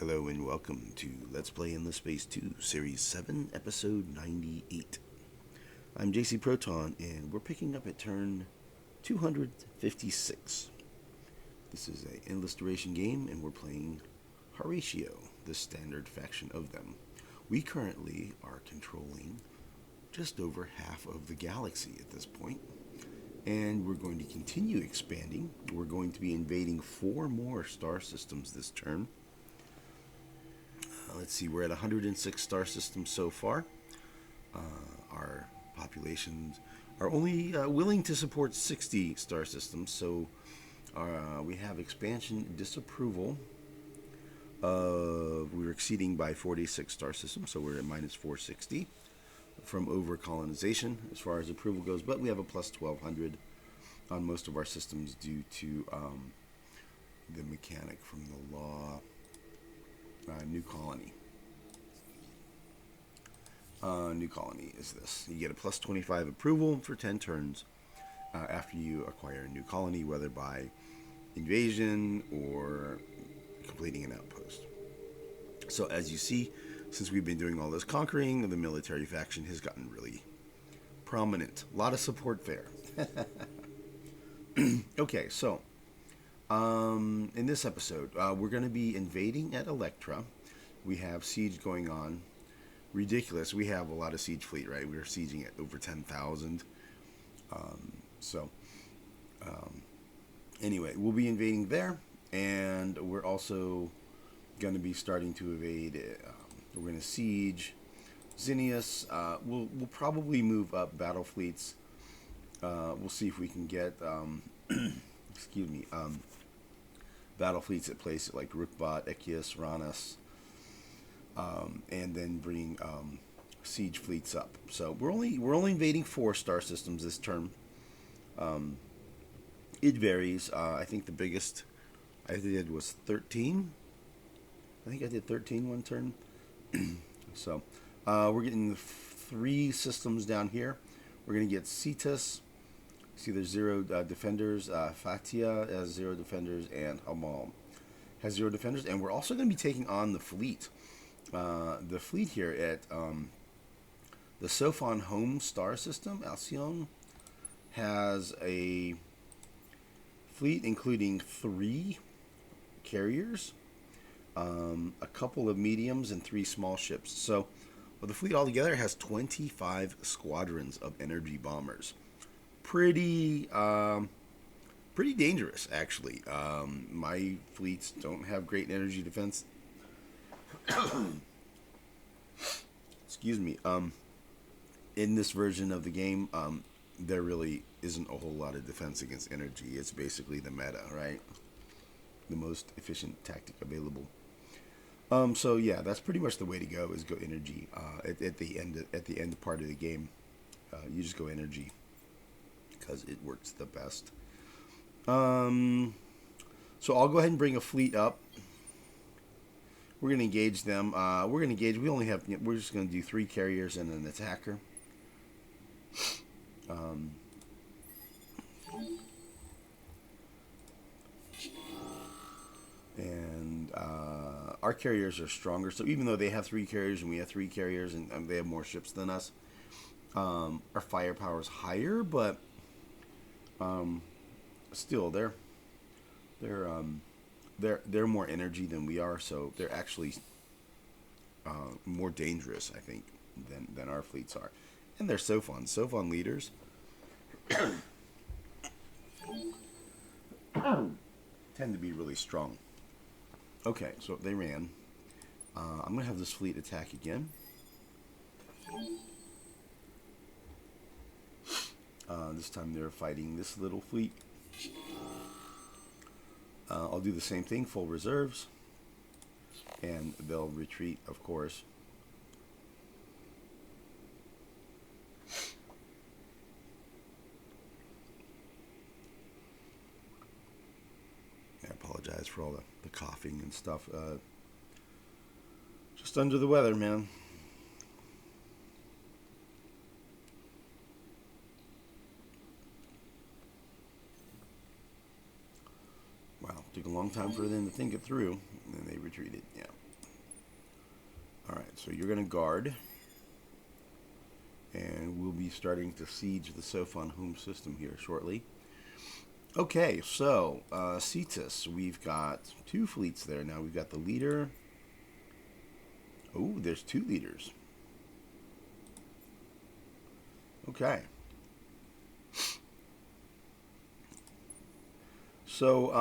Hello and welcome to Let's Play Endless Space 2, Series 7, Episode 98. I'm JC Proton, and we're picking up at turn 256. This is an endless duration game, and we're playing Horatio, the standard faction of them. We currently are controlling just over half of the galaxy at this point, and we're going to continue expanding. We're going to be invading 4 more star systems this turn. Let's see, we're at 106 star systems so far. Our populations are only willing to support 60 star systems, so we have expansion disapproval. We're exceeding by 46 star systems, so we're at minus 460 from over colonization as far as approval goes, but we have a plus 1200 on most of our systems due to the mechanic from the law. New colony. New colony is this. You get a plus 25 approval for 10 turns after you acquire a new colony, whether by invasion or completing an outpost. So as you see, since we've been doing all this conquering, the military faction has gotten really prominent. A lot of support there. Okay, so in this episode, we're going to be invading at Electra. We have siege going on. Ridiculous. We have a lot of siege fleet, right? We're sieging at over 10,000. Anyway, we'll be invading there, and we're also going to be starting to invade. We're going to siege Zinnius. We'll probably move up battle fleets. We'll see if we can get excuse me. Battle fleets at places like Rukbat, Ekius, Ranas, and then bring siege fleets up. So we're only invading 4 star systems this term. It varies. I think the biggest I did was 13. I think I did 13 one turn. So we're getting 3 systems down here. We're going to get Cetus. See, there's 0 defenders. Fatia has 0 defenders, and Hamal has 0 defenders. And we're also going to be taking on the fleet. The fleet here at the Sophons home star system, Alcyon, has a fleet including 3 carriers, a couple of mediums, and 3 small ships. So the fleet altogether has 25 squadrons of energy bombers. Pretty dangerous, actually. My fleets don't have great energy defense. Excuse me. In this version of the game, there really isn't a whole lot of defense against energy. It's basically the meta, right? The most efficient tactic available. So yeah, that's pretty much the way to go. Is go energy. At the end part of the game, you just go energy, because it works the best. So I'll go ahead and bring a fleet up. We're going to engage them. We're just going to do 3 carriers and an attacker. And our carriers are stronger. So even though they have 3 carriers and we have 3 carriers and they have more ships than us, our firepower is higher, but still they're more energy than we are, so they're actually more dangerous, I think, than our fleets are. And they're Sophons leaders. Tend to be really strong. Okay, so they ran. I'm gonna have this fleet attack again. This time they're fighting this little fleet. I'll do the same thing, full reserves, and they'll retreat, of course. I apologize for all the coughing and stuff. Just under the weather, man. Wow, took a long time for them to think it through, and then they retreated. Yeah. Alright, so you're going to guard. And we'll be starting to siege the Sophon home system here shortly. Okay, so Cetus, we've got 2 fleets there. Now we've got the leader. Oh, there's 2 leaders. Okay. So,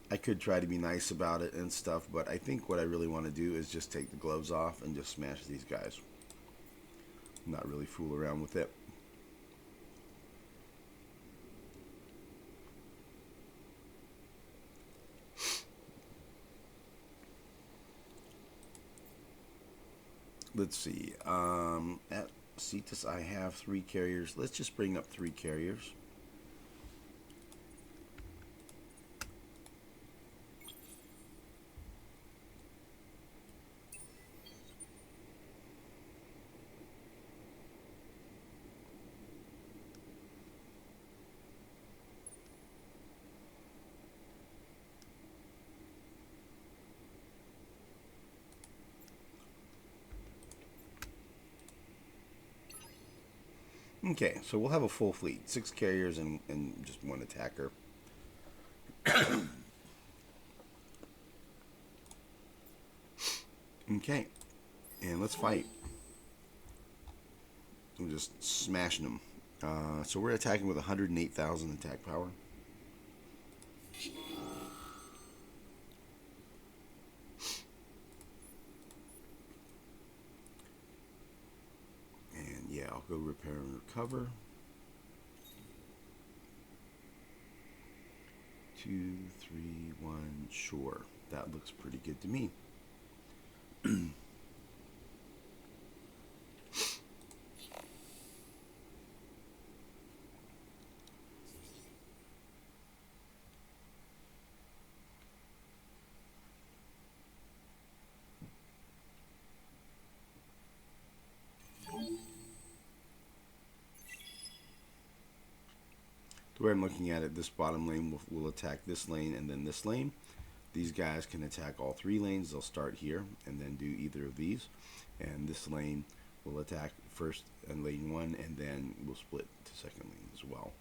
I could try to be nice about it and stuff, but I think what I really want to do is just take the gloves off and just smash these guys. Not really fool around with it. Let's see. At Cetus, I have 3 carriers. Let's just bring up 3 carriers. Okay, so we'll have a full fleet. 6 carriers and just 1 attacker. Okay, and let's fight. I'm just smashing them. So we're attacking with 108,000 attack power. And yeah, I'll go repair and recover. 2, 3, 1, sure. That looks pretty good to me. The way I'm looking at it, this bottom lane will attack this lane and then this lane. These guys can attack all 3 lanes. They'll start here and then do either of these. And this lane will attack first and lane 1, and then we'll split to second lane as well.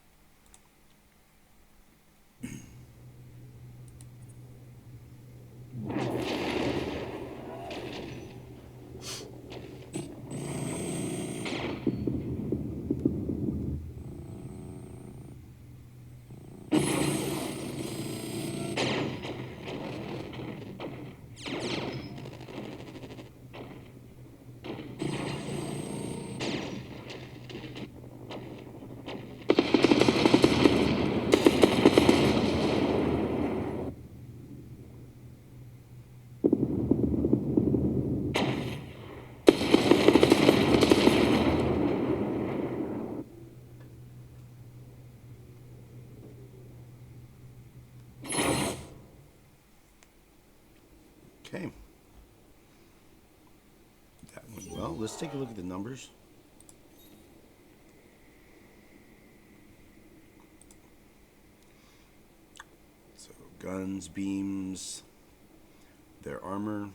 Okay. That went well. Let's take a look at the numbers. So guns, beams, their armor.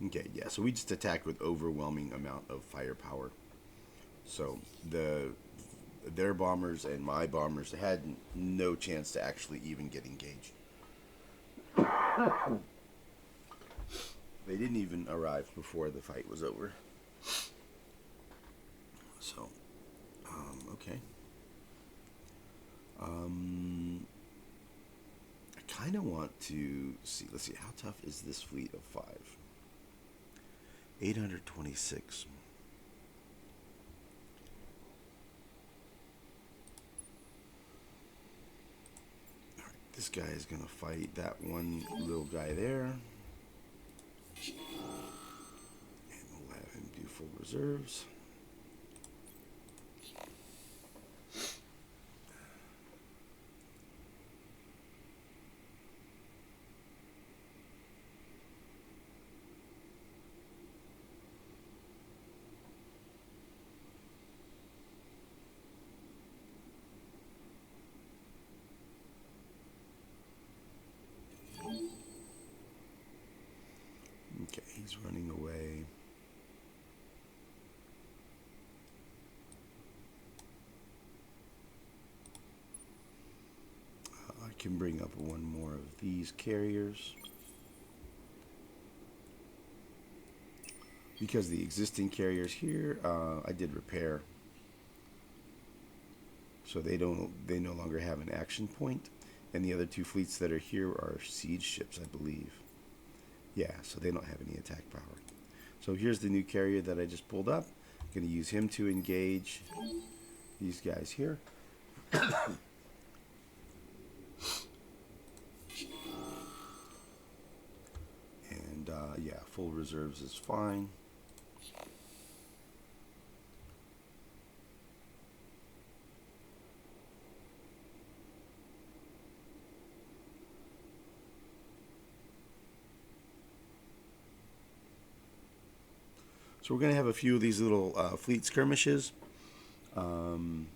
Okay, yeah, so we just attacked with overwhelming amount of firepower. So their bombers and my bombers had no chance to actually even get engaged. They didn't even arrive before the fight was over. So, okay. I kind of want to see. Let's see, how tough is this fleet of 5? 826. Alright, this guy is going to fight that one little guy there. And we'll have him do full reserves. He's running away. I can bring up one more of these carriers. Because the existing carriers here, I did repair. So they no longer have an action point. And the other two fleets that are here are siege ships, I believe. Yeah, so they don't have any attack power. So here's the new carrier that I just pulled up. I'm going to use him to engage these guys here. And yeah, full reserves is fine. So we're going to have a few of these little fleet skirmishes. And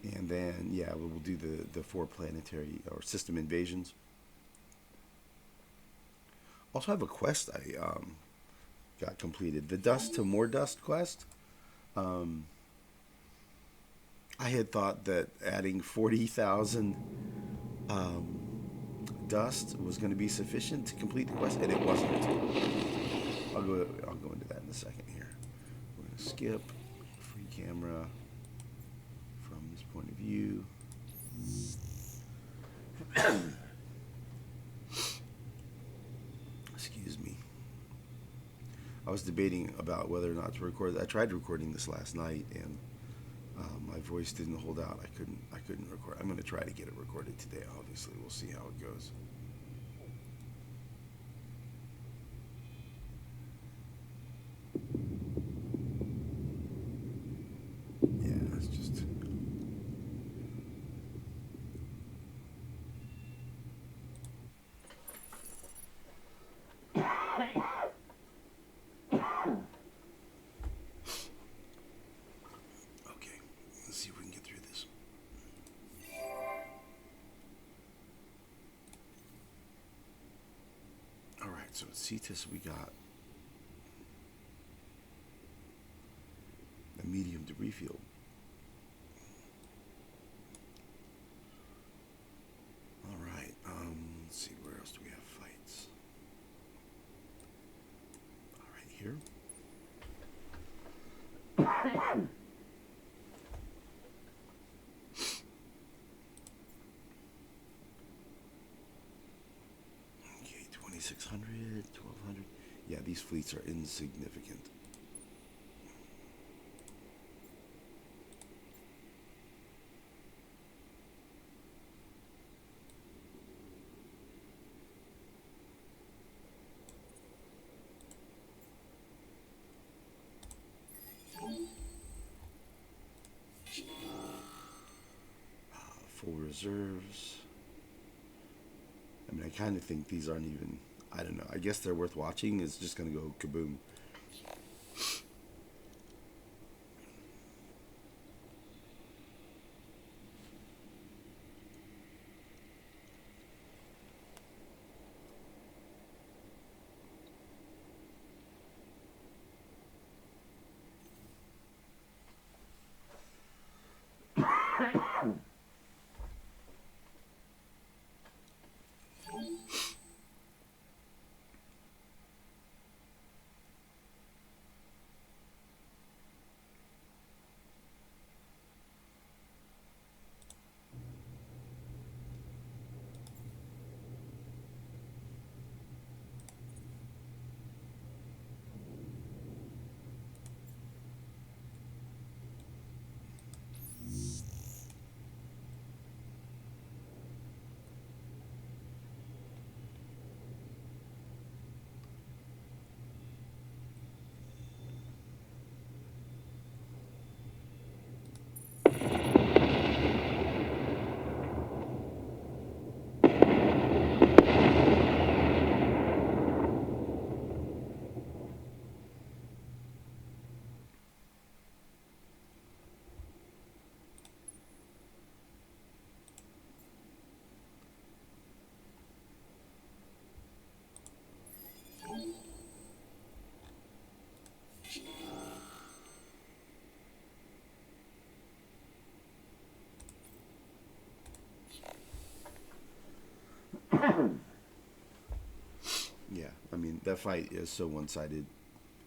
then, yeah, we'll do the 4 planetary or system invasions. Also have a quest I got completed. The Dust to More Dust quest. I had thought that adding 40,000 dust was going to be sufficient to complete the quest, and it wasn't. I'll go into that in a second here. We're going to skip free camera from this point of view. Excuse me. I was debating about whether or not to record. I tried recording this last night, and my voice didn't hold out. I couldn't record. I'm going to try to get it recorded today. Obviously, we'll see how it goes. Yeah, it's just. Okay, let's see if we can get through this. All right, so at Cetus we got a medium debris field. All right, let's see, where else do we have fights? All right, here. Okay, 2,600, 1,200. Yeah, these fleets are insignificant. Full reserves. I mean, I kind of think these aren't even, I don't know. I guess they're worth watching. It's just going to go kaboom. Yeah, I mean, that fight is so one-sided.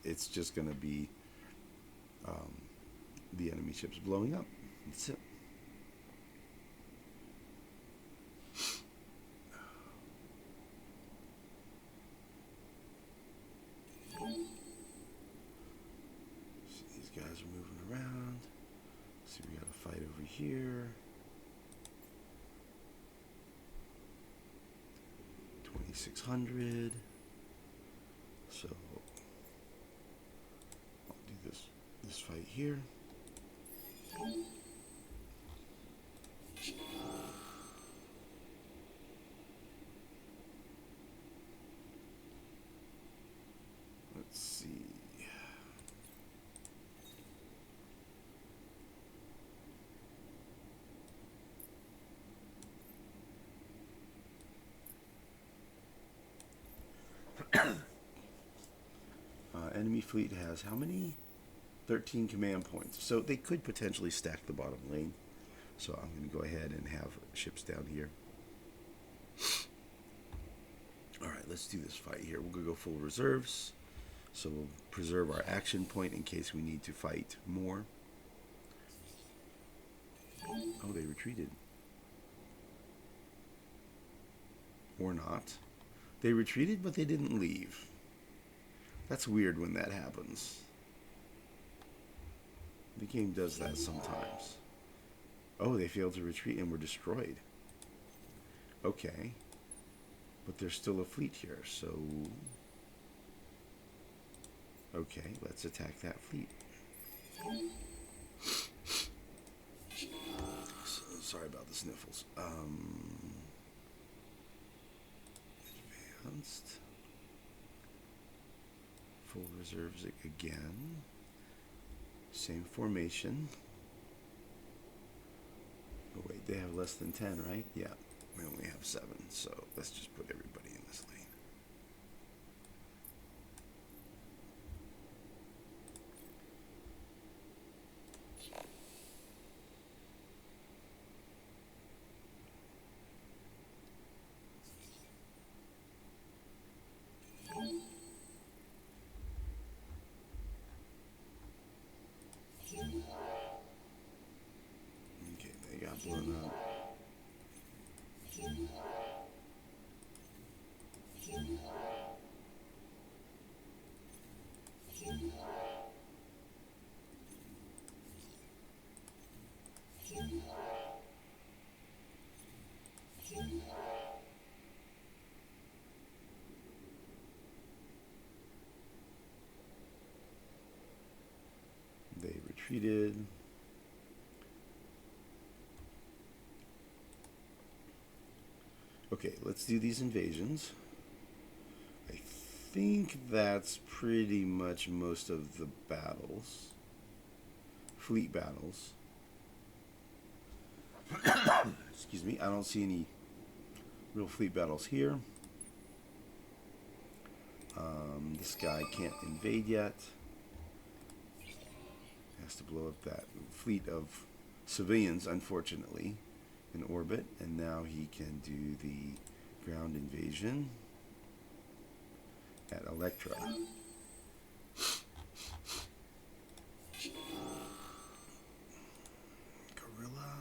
It's just going to be the enemy ships blowing up. That's it. So these guys are moving around. See, we got a fight over here. 2600. So I'll do this fight here. Let's see. Enemy fleet has how many? 13 command points. So they could potentially stack the bottom lane. So I'm going to go ahead and have ships down here. Alright, let's do this fight here. We're going to go full reserves. So we'll preserve our action point in case we need to fight more. Oh, they retreated. Or not. They retreated, but they didn't leave. That's weird when that happens. The game does that sometimes. Oh, they failed to retreat and were destroyed. Okay. But there's still a fleet here, so... Okay, let's attack that fleet. Sorry about the sniffles. Advanced. Full reserves again. Same formation. Oh wait, they have less than 10, right? Yeah, we only have 7, so let's just put everybody in this lane. Okay, they got blown up. They retreated. Okay, let's do these invasions. I think that's pretty much most of the battles. Fleet battles. Excuse me, I don't see any real fleet battles here. This guy can't invade yet. Has to blow up that fleet of civilians, unfortunately, in orbit, and now he can do the ground invasion at Electra. Gorilla.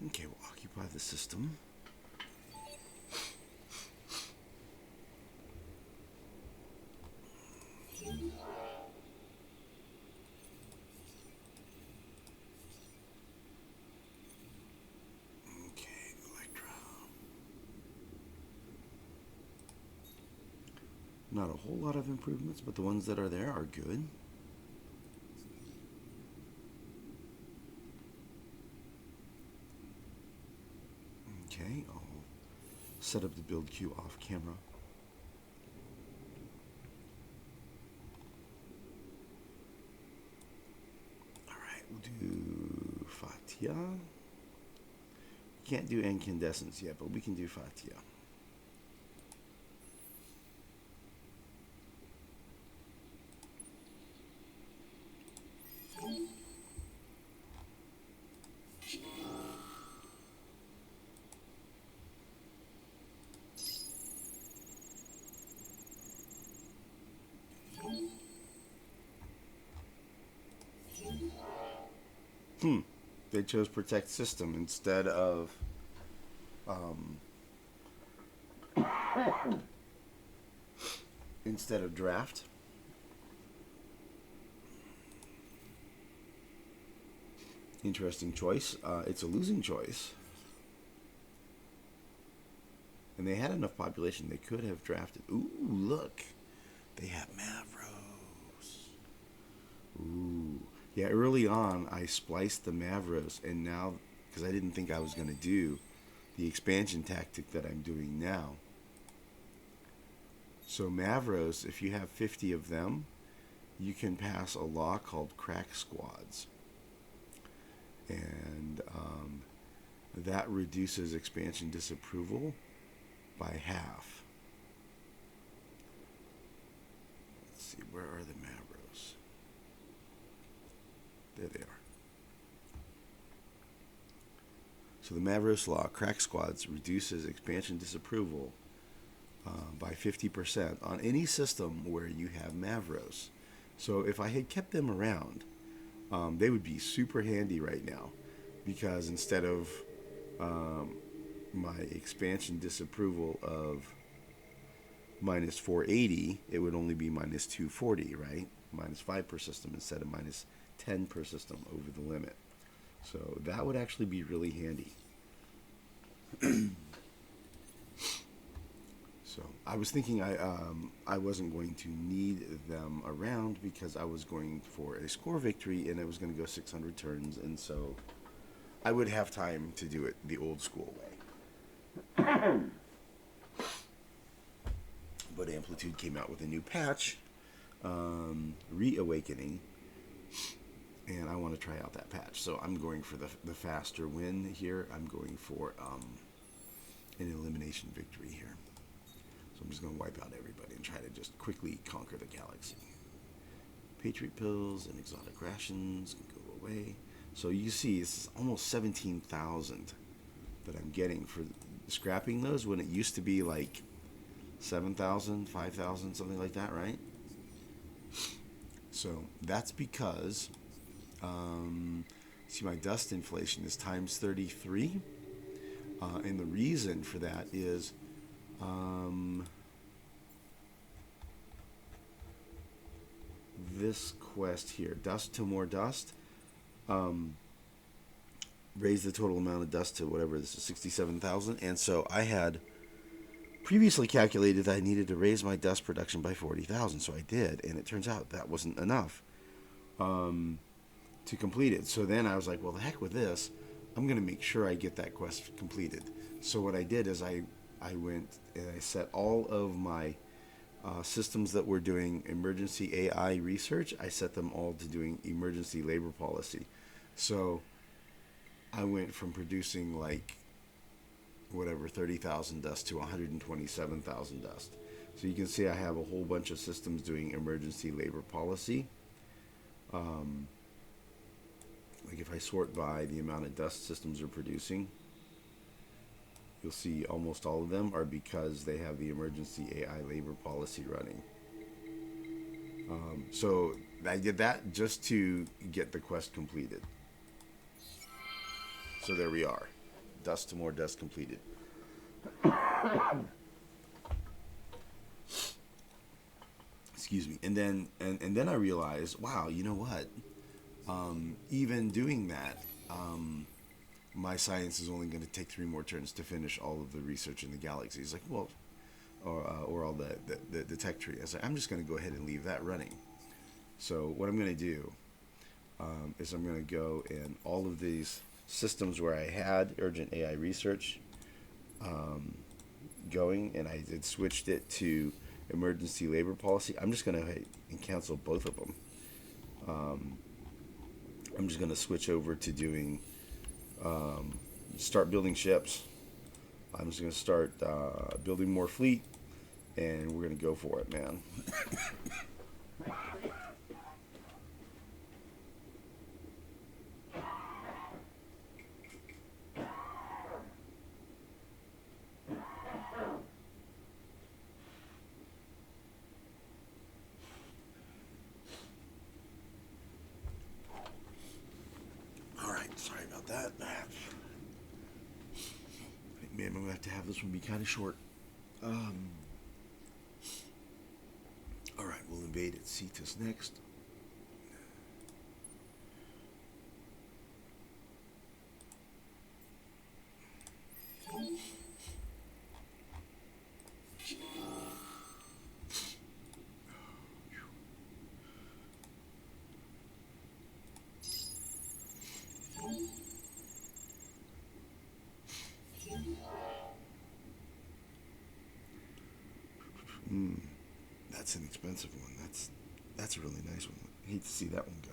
Okay, we'll occupy the system. Okay, Electra. Not a whole lot of improvements, but the ones that are there are good. Okay, I'll set up the build queue off camera. Alright, we'll do Fatia. Can't do incandescence yet, but we can do Fatia. They chose protect system instead of draft. Interesting choice. It's a losing choice. And they had enough population they could have drafted. Ooh, look. They have Mavros. Ooh. Yeah, early on I spliced the Mavros, and now, because I didn't think I was going to do the expansion tactic that I'm doing now. So Mavros, if you have 50 of them, you can pass a law called crack squads. And that reduces expansion disapproval by half. Let's see, where are the Mavros? There they are. So the Mavros law, crack squads, reduces expansion disapproval by 50% on any system where you have Mavros. So if I had kept them around, they would be super handy right now, because instead of my expansion disapproval of minus 480, it would only be minus 240, right? Minus 5 per system instead of minus 10 per system over the limit. So that would actually be really handy. So I was thinking I wasn't going to need them around because I was going for a score victory and it was going to go 600 turns, and so I would have time to do it the old school way. But Amplitude came out with a new patch, Reawakening, and I want to try out that patch. So I'm going for the faster win here. I'm going for an elimination victory here. So I'm just going to wipe out everybody and try to just quickly conquer the galaxy. Patriot pills and exotic rations can go away. So you see, it's almost 17,000 that I'm getting for scrapping those, when it used to be like 7,000, 5,000, something like that, right? So that's because, see, my dust inflation is times 33. And the reason for that is this quest here, dust to more dust, raise the total amount of dust to whatever this is, 67,000. And so I had previously calculated that I needed to raise my dust production by 40,000, so I did, and it turns out that wasn't enough to complete it. So then I was like, well, the heck with this, I'm going to make sure I get that quest completed. So what I did is I went and I set all of my systems that were doing emergency AI research, I set them all to doing emergency labor policy. So I went from producing like whatever 30,000 dust to 127,000 dust. So you can see I have a whole bunch of systems doing emergency labor policy. Like if I sort by the amount of dust systems are producing, you'll see almost all of them are because they have the emergency AI labor policy running. So I did that just to get the quest completed. So there we are. Dust to more dust completed. excuse me. And then I realized, wow, you know what? Even doing that, my science is only going to take 3 more turns to finish all of the research in the galaxy. He's like, well, or all the tech tree. I was like, I'm just going to go ahead and leave that running. So what I'm going to do is I'm going to go in all of these systems where I had urgent AI research going, and I had switched it to emergency labor policy. I'm just going to and cancel both of them. I'm just going to switch over to doing start building ships. I'm just going to start building more fleet, and we're going to go for it, man. All right, sorry about that. Man, I'm going to have this one be kind of short. All right, we'll invade at Cetus next. That's an expensive one. That's a really nice one. I hate to see that one go.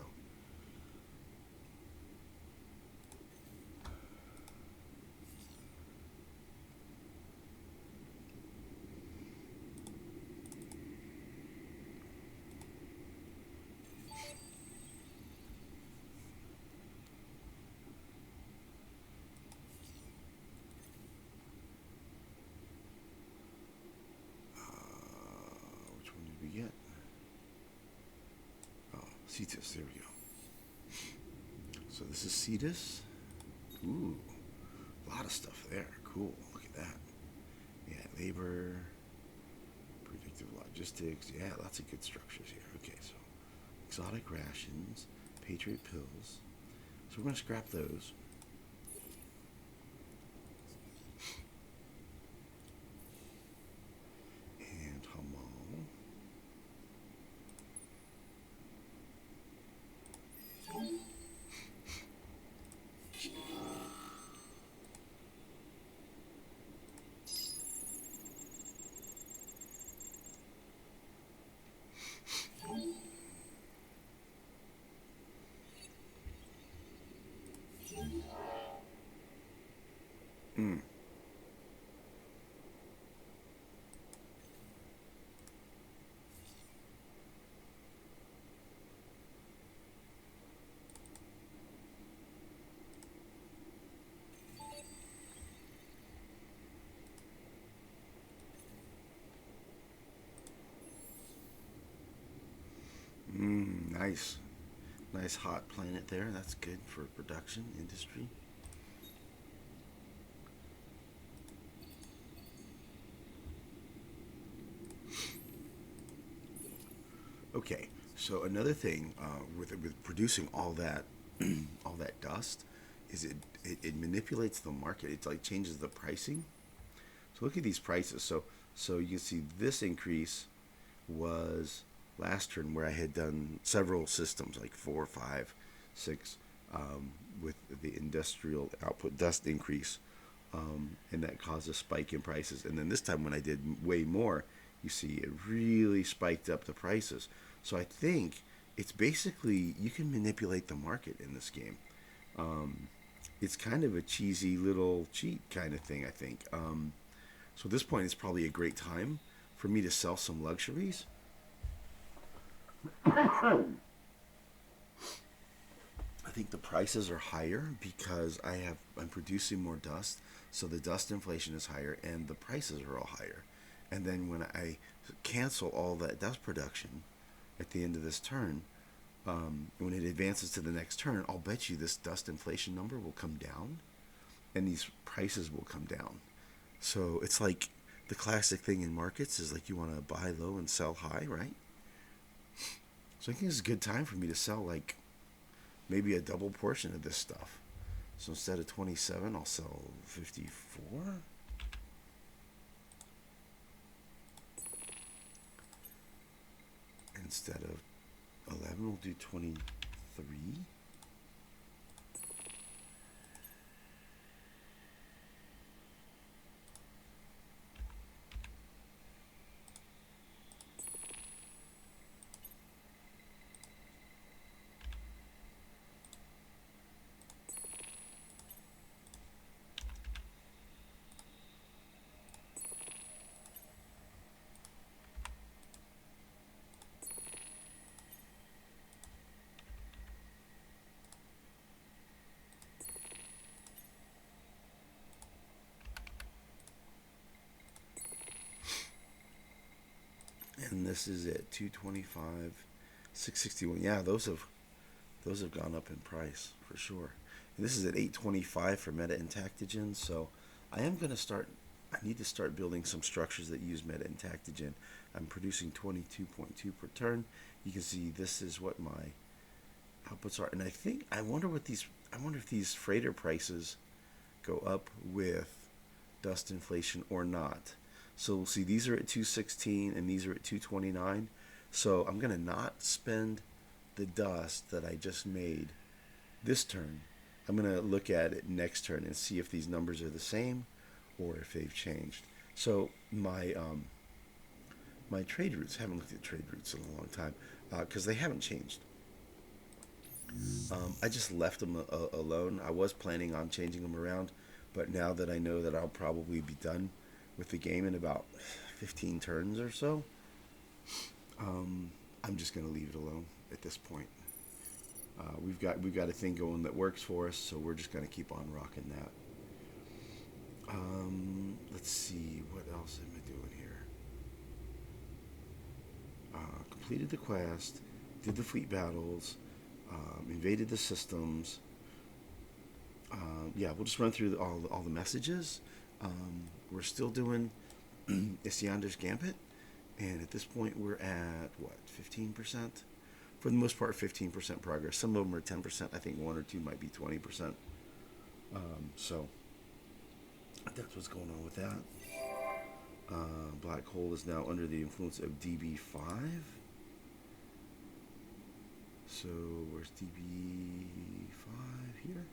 Which one did we get? Oh, Cetus. There we go. So this is Cetus. Ooh, a lot of stuff there. Cool. Look at that. Yeah, labor, predictive logistics. Yeah, lots of good structures here. Okay, so exotic rations, Patriot pills. So we're going to scrap those. And Hamal. Mm. Nice. Nice hot planet there. That's good for production industry. Okay, so another thing with producing all that all that dust is it manipulates the market. It like changes the pricing. So look at these prices. So you can see this increase was last turn where I had done several systems like 4, 5, 6 with the industrial output dust increase, and that caused a spike in prices. And then this time when I did way more, you see it really spiked up the prices. So I think it's basically you can manipulate the market in this game. It's kind of a cheesy little cheat kind of thing, I think. So at this point, it's probably a great time for me to sell some luxuries. I think the prices are higher because I'm producing more dust, so the dust inflation is higher and the prices are all higher. And then when I cancel all that dust production at the end of this turn, when it advances to the next turn, I'll bet you this dust inflation number will come down, and these prices will come down. So it's like the classic thing in markets is like you want to buy low and sell high, right? So I think it's a good time for me to sell like maybe a double portion of this stuff. So instead of 27, I'll sell 54. Instead of 11, we'll do 23. And this is at 225, 661. Yeah, those have gone up in price for sure. And this is at 825 for meta intactogen. So I am going to start. I need to start building some structures that use meta intactogen. I'm producing 22.2 per turn. You can see this is what my outputs are, and I wonder if these freighter prices go up with dust inflation or not. So we'll see, these are at 216 and these are at 229. So I'm going to not spend the dust that I just made this turn. I'm going to look at it next turn and see if these numbers are the same or if they've changed. So my trade routes, haven't looked at trade routes in a long time because they haven't changed. I just left them alone. I was planning on changing them around, but now that I know that I'll probably be done with the game in about 15 turns or so, I'm just going to leave it alone at this point. We've got a thing going that works for us, so we're just going to keep on rocking that. Let's see, what else am I doing here? Completed the quest, did the fleet battles, invaded the systems. Yeah, we'll just run through all the messages. We're still doing Isyander's Gambit, and at this point we're at, what, 15%? For the most part, 15% progress. Some of them are 10%. I think one or two might be 20%. So that's what's going on with that. Black Hole is now under the influence of DB5. So where's DB5 here?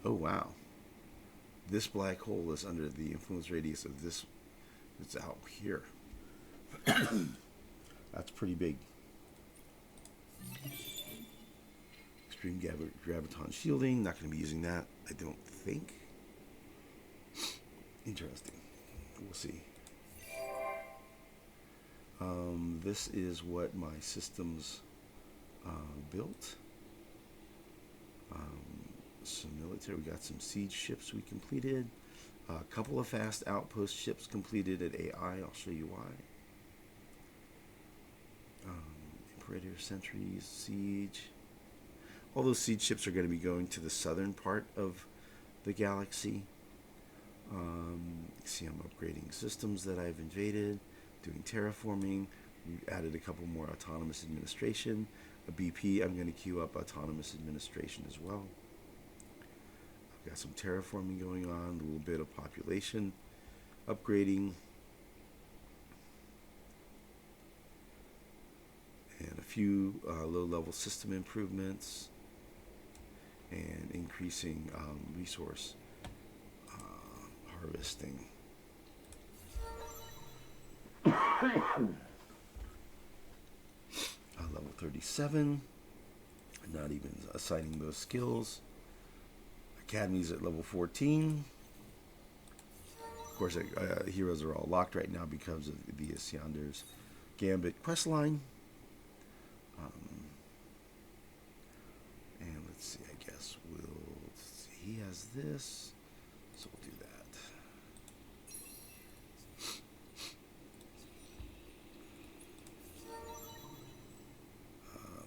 Oh, wow. This black hole is under the influence radius of this. It's out here. That's pretty big. Extreme graviton shielding. Not going to be using that, I don't think. Interesting. We'll see. This is what my systems built. Some military. We got some siege ships we completed. A couple of fast outpost ships completed at AI. I'll show you why. Imperator sentries, siege. All those siege ships are going to be going to the southern part of the galaxy. See, I'm upgrading systems that I've invaded, doing terraforming. We've added a couple more autonomous administration. A BP, I'm going to queue up autonomous administration as well. I've got some terraforming going on, a little bit of population upgrading, and a few low-level system improvements, and increasing resource harvesting. Level 37. Not even assigning those skills. Academy's at level 14. Of course, heroes are all locked right now because of the Isyander's Gambit questline. And let's see, I guess we'll see. He has this, so we'll do that.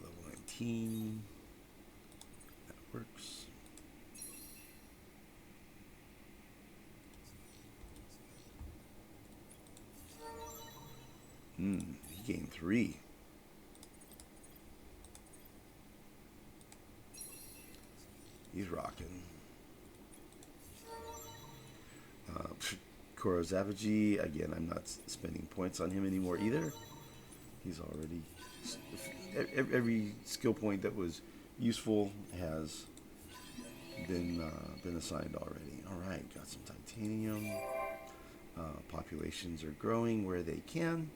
Level 19. That works. He gained 3. He's rocking. Kurosavaji, again, I'm not spending points on him anymore either. He's already... Every skill point that was useful has been assigned already. Alright, got some titanium. Populations are growing where they can.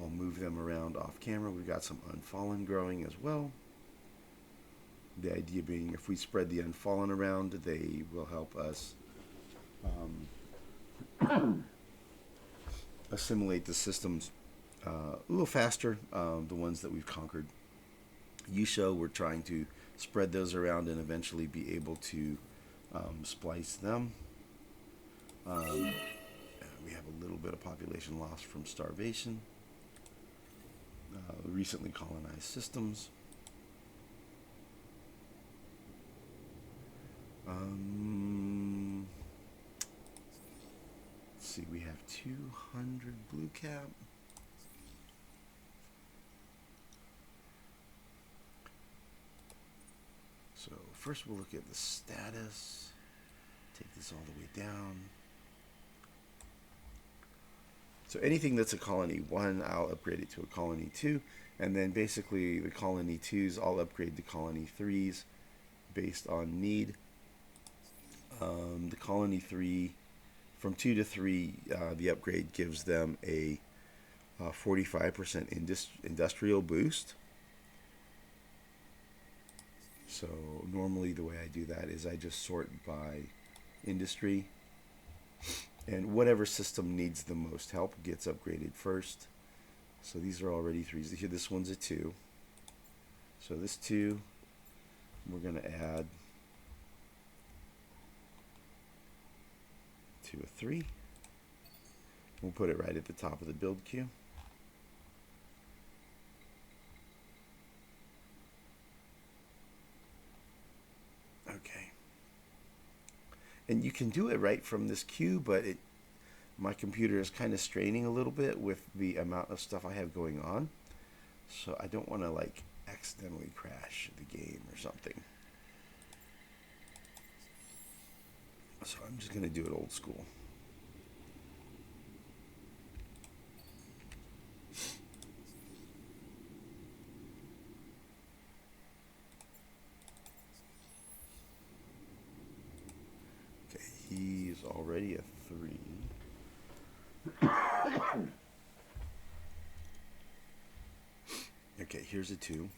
I'll move them around off camera. We've got some unfallen growing as well. The idea being if we spread the unfallen around, they will help us assimilate the systems a little faster, the ones that we've conquered. Yusho, we're trying to spread those around and eventually be able to splice them. We have a little bit of population loss from starvation. Recently colonized systems. Let's see, we have 200 blue cap. So first we'll look at the status. Take this all the way down. So anything that's a colony 1, I'll upgrade it to a colony 2. And then basically the colony 2s, I'll upgrade to colony 3s based on need. The colony 3, from 2 to 3, the upgrade gives them a 45% industrial boost. So normally the way I do that is I just sort by industry. And whatever system needs the most help gets upgraded first. So these are already 3s. Here, this one's a 2. So this 2, we're going to add to a 3. We'll put it right at the top of the build queue. Okay. And you can do it right from this queue, but my computer is kind of straining a little bit with the amount of stuff I have going on. So I don't want to like accidentally crash the game or something. So I'm just going to do it old school. Okay, he's already a 3. Okay, here's a 2.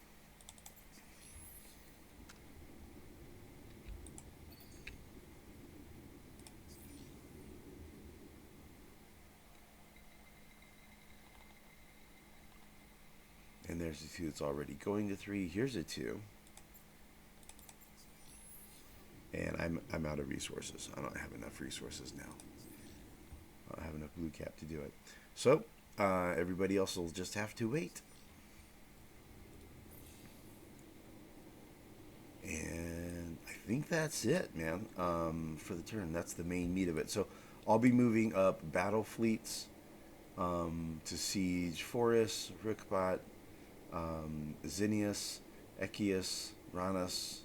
And there's a 2 that's already going to 3. Here's a 2. And I'm out of resources. I don't have enough resources now. I don't have enough blue cap to do it. So, everybody else will just have to wait. And I think that's it, man, for the turn. That's the main meat of it. So, I'll be moving up battle fleets to siege Forest, Rukbat, Zinnius, Echius, Ranus,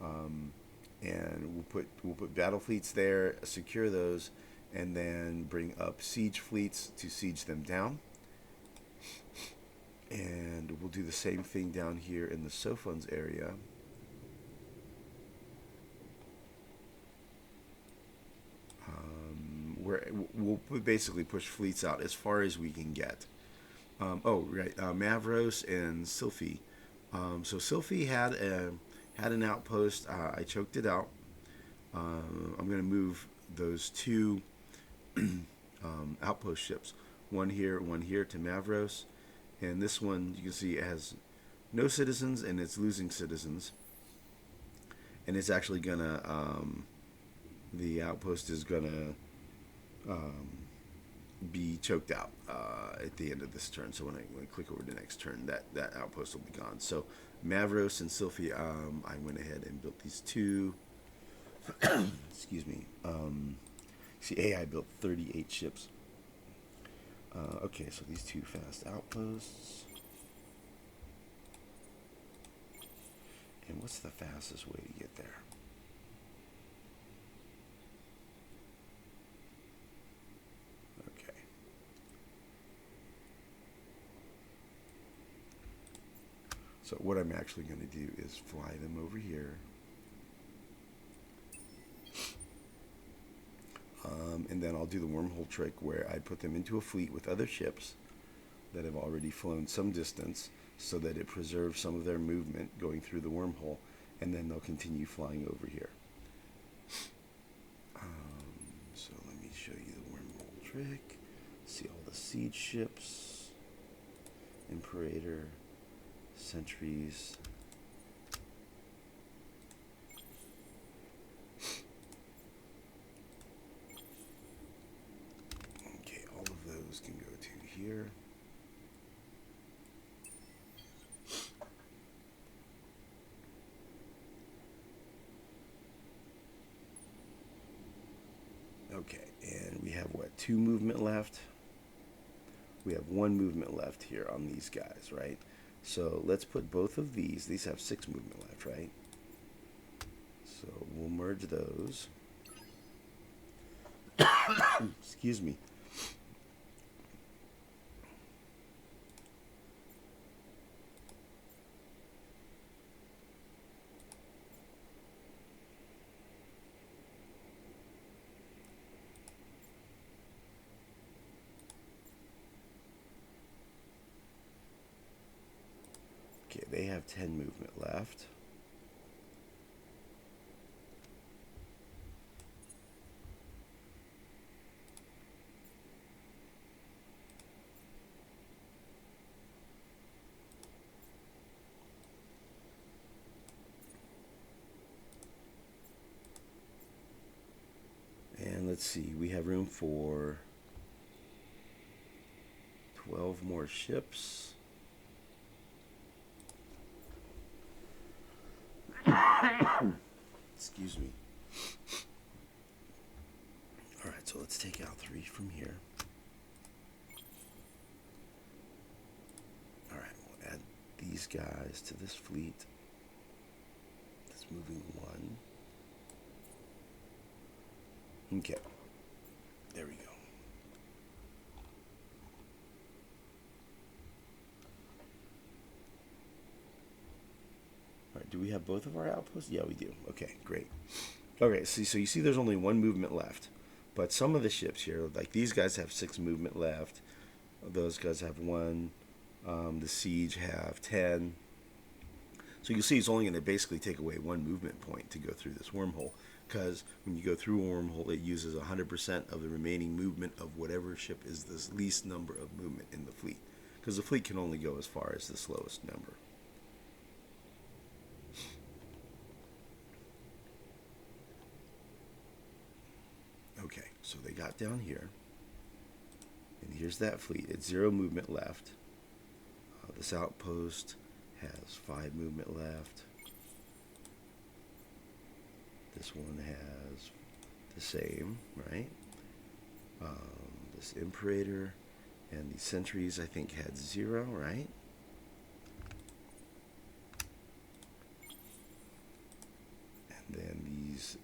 and we'll put battle fleets there, secure those, and then bring up siege fleets to siege them down. And we'll do the same thing down here in the Sophons area. Where we'll basically push fleets out as far as we can get. Mavros and Sylphy. So Sylphy had an outpost. I choked it out. I'm going to move those 2 outpost ships, one here to Mavros, and this one you can see it has no citizens and it's losing citizens, and it's actually gonna the outpost is gonna be choked out at the end of this turn. So when I click over to next turn, that outpost will be gone. So Mavros and Sylphy, I went ahead and built these 2. Excuse me. See, AI built 38 ships. Okay, so these 2 fast outposts. And what's the fastest way to get there? Okay. So what I'm actually going to do is fly them over here. And then I'll do the wormhole trick where I put them into a fleet with other ships that have already flown some distance so that it preserves some of their movement going through the wormhole, and then they'll continue flying over here. So let me show you the wormhole trick. See all the siege ships, Imperator, sentries. Okay, all of those can go to here. Okay, and we have what, 2 movement left? We have 1 movement left here on these guys, right? So let's put both of these have 6 movement left, right? So we'll merge those. Excuse me. Okay, they have 10 movement left. And let's see, we have room for 12 more ships. Excuse me. Alright, so let's take out 3 from here. Alright, we'll add these guys to this fleet. That's moving 1. Okay, there we go. All right, do we have both of our outposts? Yeah, we do. Okay, great. Okay, so you see there's only 1 movement left, but some of the ships here, like these guys have 6 movement left. Those guys have 1. The siege have 10. So you'll see it's only going to basically take away 1 movement point to go through this wormhole, because when you go through a wormhole, it uses 100% of the remaining movement of whatever ship is the least number of movement in the fleet, because the fleet can only go as far as the slowest number. Okay, so they got down here, and here's that fleet. It's 0 movement left. This outpost has 5 movement left. This one has the same, right? This Imperator and the sentries, I think, had 0, right? And then these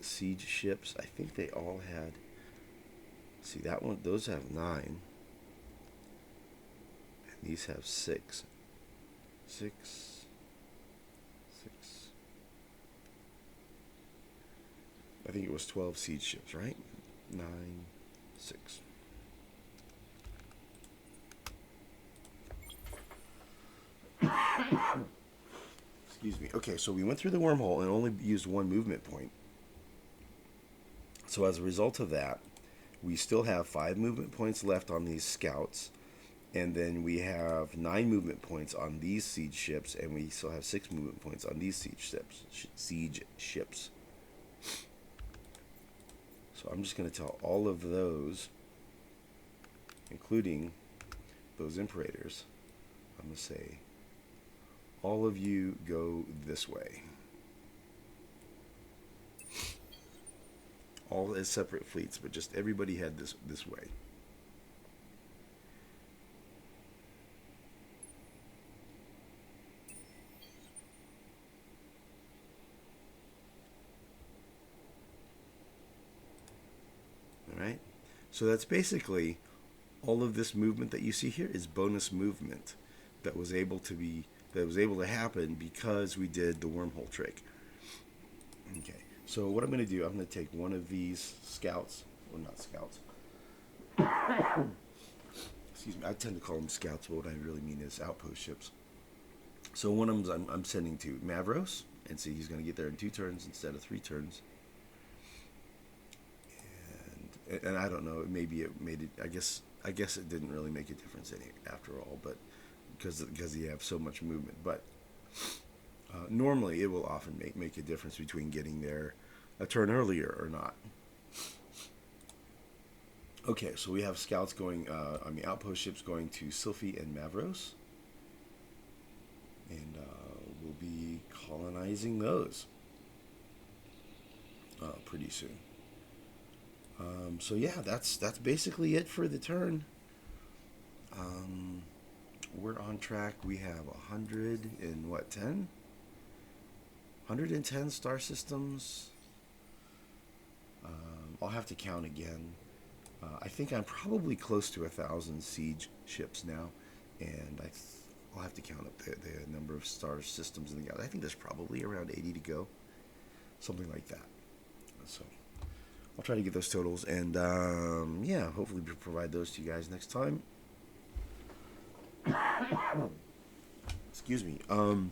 siege ships, I think they all had, see that one, those have 9. And these have 6. 6. I think it was 12 siege ships, right? 9, 6. Excuse me. Okay, so we went through the wormhole and only used 1 movement point. So as a result of that, we still have 5 movement points left on these scouts, and then we have 9 movement points on these siege ships, and we still have 6 movement points on these siege ships. So I'm just going to tell all of those, including those Imperators, I'm going to say, all of you go this way. All as separate fleets, but just everybody head this way. So that's basically all of this movement that you see here is bonus movement that was able to happen because we did the wormhole trick. Okay, so what I'm going to do, I'm going to take one of these scouts, or not scouts. Excuse me, I tend to call them scouts, but what I really mean is outpost ships. So one of them I'm sending to Mavros, and see he's going to get there in 2 turns instead of 3 turns. And I don't know, maybe it made it. I guess it didn't really make a difference after all, but because you have so much movement. But normally it will often make a difference between getting there a turn earlier or not. Okay, so we have scouts going, outpost ships going to Sylphie and Mavros. And we'll be colonizing those pretty soon. So yeah, that's basically it for the turn. We're on track. We have 110 star systems. I'll have to count again. I think I'm probably close to 1,000 siege ships now, and I'll have to count up the number of star systems in the galaxy. I think there's probably around 80 to go, something like that. So I'll try to get those totals, and yeah, hopefully we'll provide those to you guys next time. Excuse me. All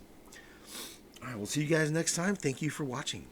right, we'll see you guys next time. Thank you for watching.